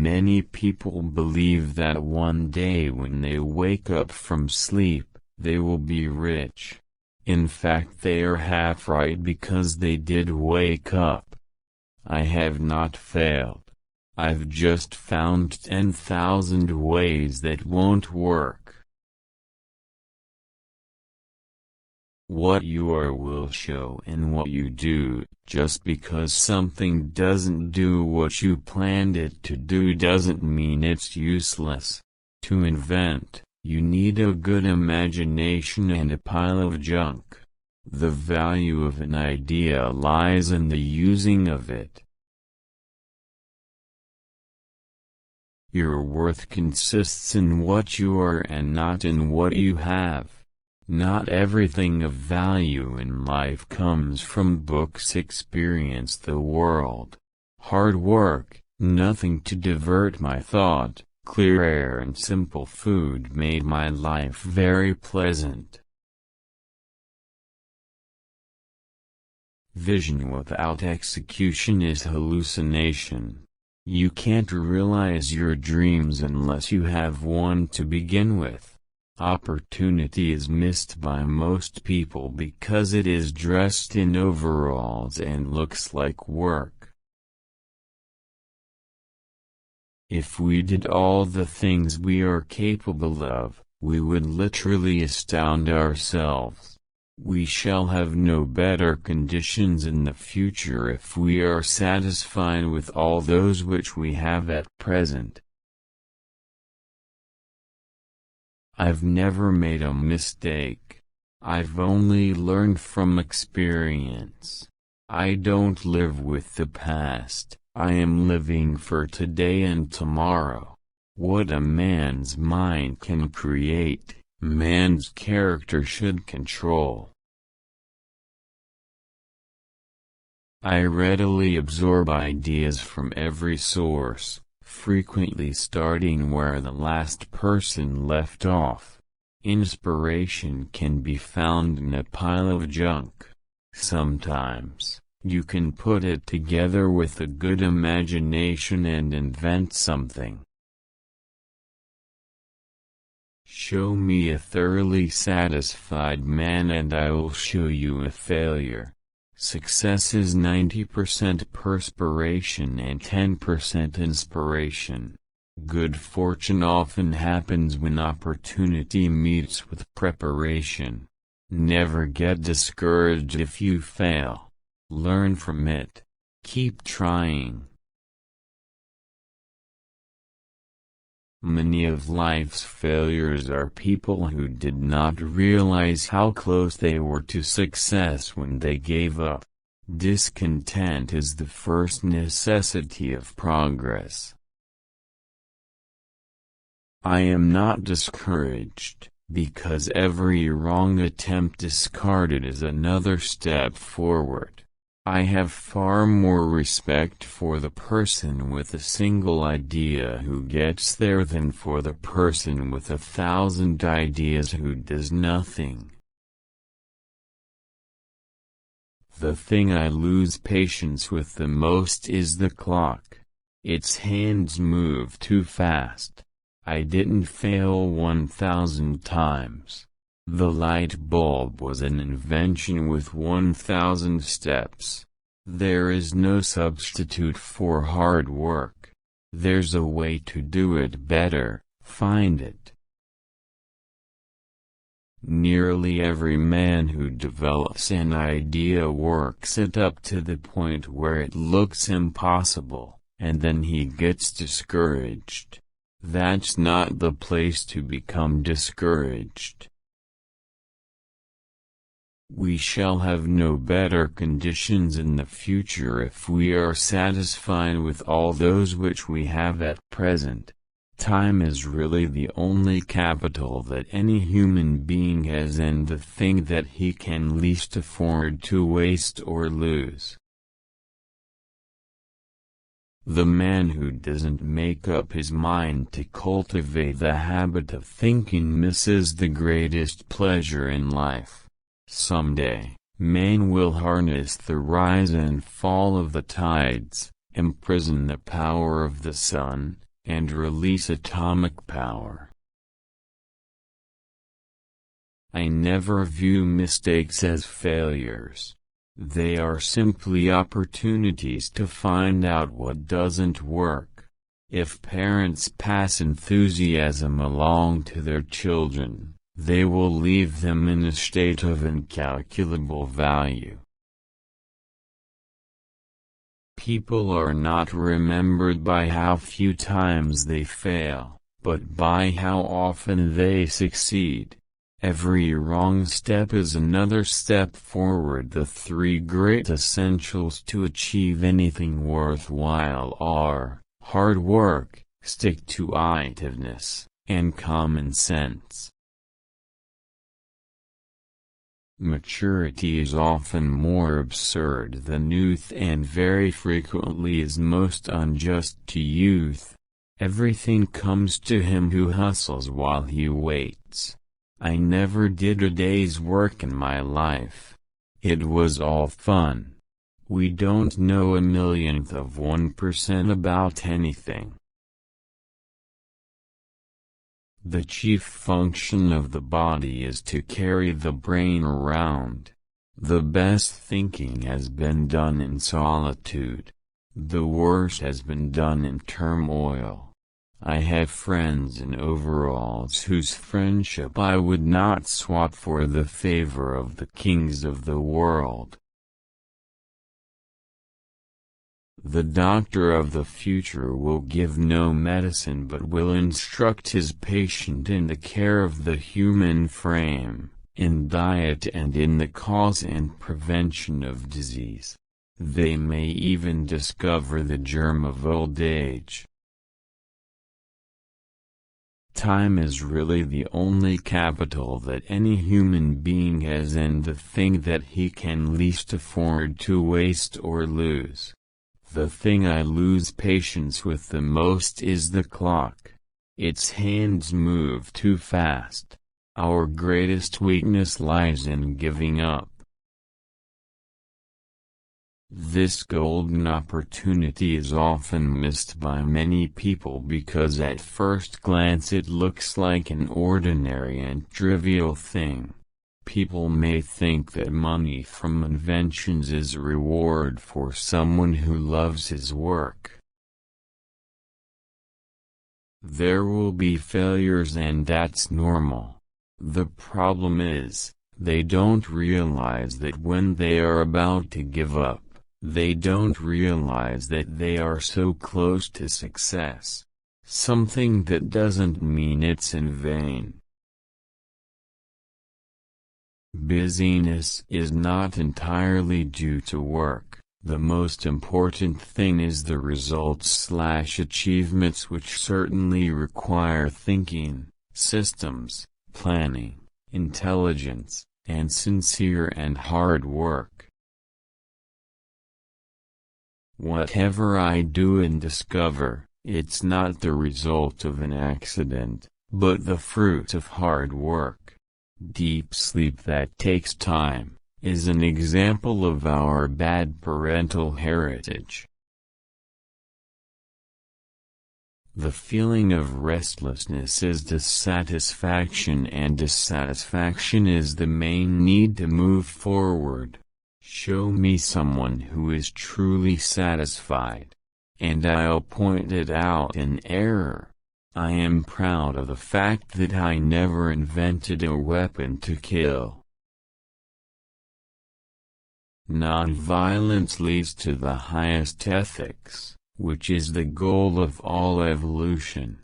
Many people believe that one day when they wake up from sleep, they will be rich. In fact, they are half right because they did wake up. I have not failed. I've just found 10,000 ways that won't work. What you are will show in what you do. Just because something doesn't do what you planned it to do doesn't mean it's useless. To invent, you need a good imagination and a pile of junk. The value of an idea lies in the using of it. Your worth consists in what you are and not in what you have. Not everything of value in life comes from books. Experience the world. Hard work, nothing to divert my thought, clear air and simple food made my life very pleasant. Vision without execution is hallucination. You can't realize your dreams unless you have one to begin with. Opportunity is missed by most people because it is dressed in overalls and looks like work. If we did all the things we are capable of, we would literally astound ourselves. We shall have no better conditions in the future if we are satisfied with all those which we have at present. I've never made a mistake. I've only learned from experience. I don't live with the past, I am living for today and tomorrow. What a man's mind can create, man's character should control. I readily absorb ideas from every source, frequently starting where the last person left off. Inspiration can be found in a pile of junk. Sometimes, you can put it together with a good imagination and invent something. Show me a thoroughly satisfied man and I will show you a failure. Success is 90% perspiration and 10% inspiration. Good fortune often happens when opportunity meets with preparation. Never get discouraged if you fail. Learn from it. Keep trying. Many of life's failures are people who did not realize how close they were to success when they gave up. Discontent is the first necessity of progress. I am not discouraged, because every wrong attempt discarded is another step forward. I have far more respect for the person with a single idea who gets there than for the person with 1,000 ideas who does nothing. The thing I lose patience with the most is the clock. Its hands move too fast. I didn't fail 1,000 times. The light bulb was an invention with 1,000 steps. There is no substitute for hard work. There's a way to do it better, find it. Nearly every man who develops an idea works it up to the point where it looks impossible, and then he gets discouraged. That's not the place to become discouraged. We shall have no better conditions in the future if we are satisfied with all those which we have at present. Time is really the only capital that any human being has and the thing that he can least afford to waste or lose. The man who doesn't make up his mind to cultivate the habit of thinking misses the greatest pleasure in life. Someday, man will harness the rise and fall of the tides, imprison the power of the sun, and release atomic power. I never view mistakes as failures. They are simply opportunities to find out what doesn't work. If parents pass enthusiasm along to their children, they will leave them in a state of incalculable value. People are not remembered by how few times they fail, but by how often they succeed. Every wrong step is another step forward. The three great essentials to achieve anything worthwhile are hard work, stick-to-itiveness, and common sense. Maturity is often more absurd than youth and very frequently is most unjust to youth. Everything comes to him who hustles while he waits. I never did a day's work in my life. It was all fun. We don't know a millionth of 1% about anything. The chief function of the body is to carry the brain around. The best thinking has been done in solitude. The worst has been done in turmoil. I have friends in overalls whose friendship I would not swap for the favor of the kings of the world. The doctor of the future will give no medicine but will instruct his patient in the care of the human frame, in diet and in the cause and prevention of disease. They may even discover the germ of old age. Time is really the only capital that any human being has and the thing that he can least afford to waste or lose. The thing I lose patience with the most is the clock. Its hands move too fast. Our greatest weakness lies in giving up. This golden opportunity is often missed by many people because at first glance it looks like an ordinary and trivial thing. People may think that money from inventions is a reward for someone who loves his work. There will be failures and that's normal. The problem is, they don't realize that when they are about to give up, they don't realize that they are so close to success. Something that doesn't mean it's in vain. Busyness is not entirely due to work. The most important thing is the results/achievements, which certainly require thinking, systems, planning, intelligence, and sincere and hard work. Whatever I do and discover, it's not the result of an accident, but the fruit of hard work. Deep sleep that takes time is an example of our bad parental heritage. The feeling of restlessness is dissatisfaction, and dissatisfaction is the main need to move forward. Show me someone who is truly satisfied, and I'll point it out in error. I am proud of the fact that I never invented a weapon to kill. Non-violence leads to the highest ethics, which is the goal of all evolution.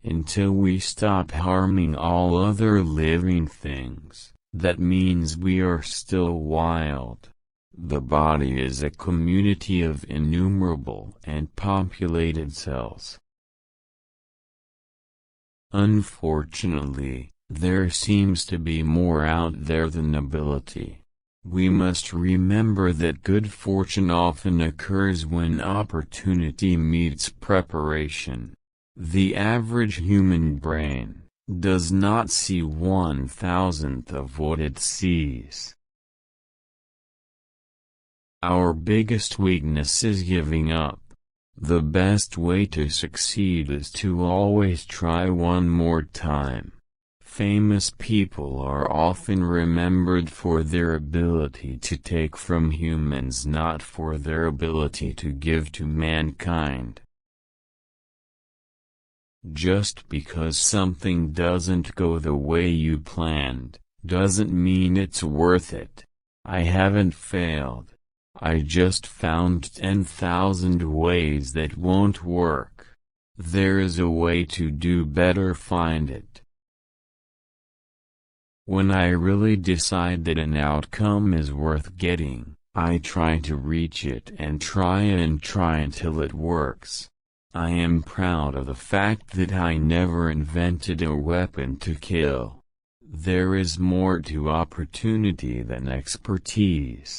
Until we stop harming all other living things, that means we are still wild. The body is a community of innumerable and populated cells. Unfortunately, there seems to be more out there than ability. We must remember that good fortune often occurs when opportunity meets preparation. The average human brain does not see 1,000th of what it sees. Our biggest weakness is giving up. The best way to succeed is to always try one more time. Famous people are often remembered for their ability to take from humans, not for their ability to give to mankind. Just because something doesn't go the way you planned, doesn't mean it's worth it. I haven't failed. I just found 10,000 ways that won't work. There is a way to do better, find it. When I really decide that an outcome is worth getting, I try to reach it and try until it works. I am proud of the fact that I never invented a weapon to kill. There is more to opportunity than expertise.